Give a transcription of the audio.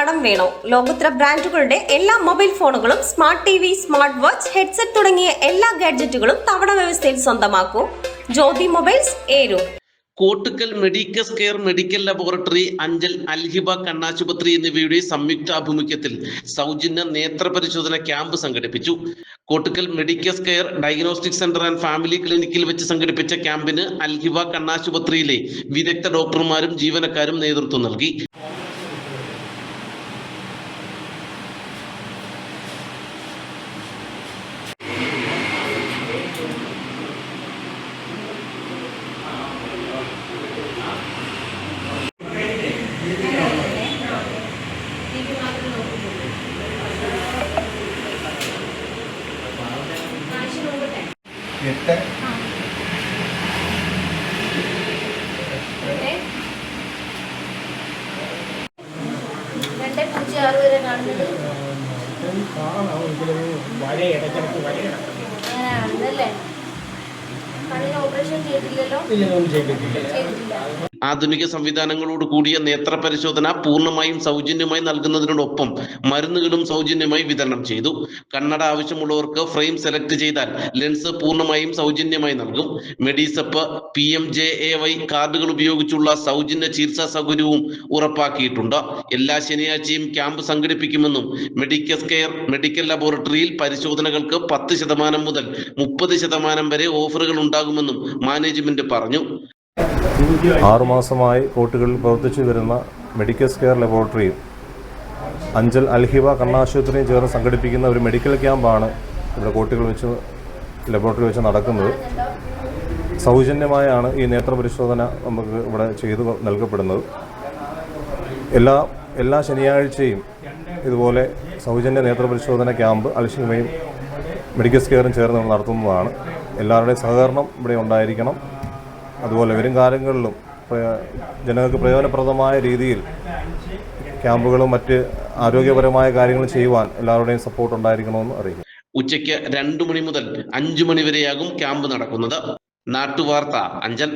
കടം വേണോ? ലോകോത്തര ബ്രാൻഡുകളുടെ എല്ലാ മൊബൈൽ ഫോണുകളും smart T V, smart watch, headset തുടങ്ങിയ എല്ലാ ഗാഡ്ജറ്റുകളും തവണ വ്യവസ്ഥയിൽ സ്വന്തമാക്കൂ. Jyothi mobiles, Eroor. Kottukkal medicus care medical laboratory, Anchal Alhiba കണ്ണാശുപത്രി എന്നിവയുടെ സംയുക്താഭിമുഖ്യത്തിൽ സൗജന്യ നേത്ര പരിശോധന ക്യാമ്പ് സംഘടിപ്പിച്ചു. Kottukkal medicus care diagnostic centre and family ക്ലിനിക്കിൽ വെച്ച് സംഘടിപ്പിച്ച ക്യാമ്പിന് അൽഹിബ കണ്ണാശുപത്രിയിലെ വിദഗ്ധ ഡോക്ടർമാരും ജീവനക്കാരും നേതൃത്വം നൽകി. ആധുനിക സംവിധാനങ്ങളോട് കൂടിയ നേത്ര പരിശോധന പൂർണ്ണമായും സൗജന്യമായി നൽകുന്നതിനോടൊപ്പം മരുന്നുകളും സൗജന്യമായി വിതരണം ചെയ്തു. കണ്ണട ആവശ്യമുള്ളവർക്ക് ഫ്രെയിം സെലക്ട് ചെയ്താൽ ലെൻസ് പൂർണ്ണമായും സൗജന്യമായി നൽകും. മെഡിസെപ്പ്, PMJAY കാർഡുകൾ ഉപയോഗിച്ചുള്ള സൗജന്യ ചികിത്സാ സൗകര്യവും ഉറപ്പാക്കിയിട്ടുണ്ട്. എല്ലാ ശനിയാഴ്ചയും ക്യാമ്പ് സംഘടിപ്പിക്കുമെന്നും മെഡിക്കസ് കെയർ മെഡിക്കൽ ലബോറട്ടറിയിൽ പരിശോധനകൾക്ക് 10% മുതൽ 30% വരെ ഓഫറുകൾ ഉണ്ടാകുമെന്നും മാനേജ്മെന്റ് പറഞ്ഞു. 6 മാസമായി കോട്ടുകളിൽ പ്രവർത്തിച്ചു വരുന്ന മെഡിക്കസ് കെയർ ലബോറട്ടറിയും അഞ്ചൽ അൽഹിബ കണ്ണാശുപത്രിയും ചേർന്ന് സംഘടിപ്പിക്കുന്ന ഒരു മെഡിക്കൽ ക്യാമ്പാണ് ഇവിടെ കോട്ടുകൾ വെച്ച് ലബോറട്ടറി വെച്ച് നടക്കുന്നത്. സൗജന്യമായാണ് ഈ നേത്ര പരിശോധന നമുക്ക് ഇവിടെ ചെയ്തു നൽകപ്പെടുന്നത്. എല്ലാ ശനിയാഴ്ചയും ഇതുപോലെ സൗജന്യ നേത്ര പരിശോധന ക്യാമ്പ് അൽഹിബയും മെഡിക്കസ് കെയറും ചേർന്ന് നടത്തുന്നതാണ്. എല്ലാവരുടെയും സഹകരണം ഇവിടെ ഉണ്ടായിരിക്കണം. അതുപോലെ വരും കാലങ്ങളിലും ജനങ്ങൾക്ക് പ്രയോജനപ്രദമായ രീതിയിൽ ക്യാമ്പുകളും മറ്റ് ആരോഗ്യപരമായ കാര്യങ്ങളും ചെയ്യുവാൻ എല്ലാവരുടെയും സപ്പോർട്ട് ഉണ്ടായിരിക്കണമെന്ന് അറിയിക്കും. ഉച്ചയ്ക്ക് 2 മണി മുതൽ 5 മണി വരെയാകും ക്യാമ്പ് നടക്കുന്നത്. നാട്ടുവാർത്ത, അഞ്ചൽ.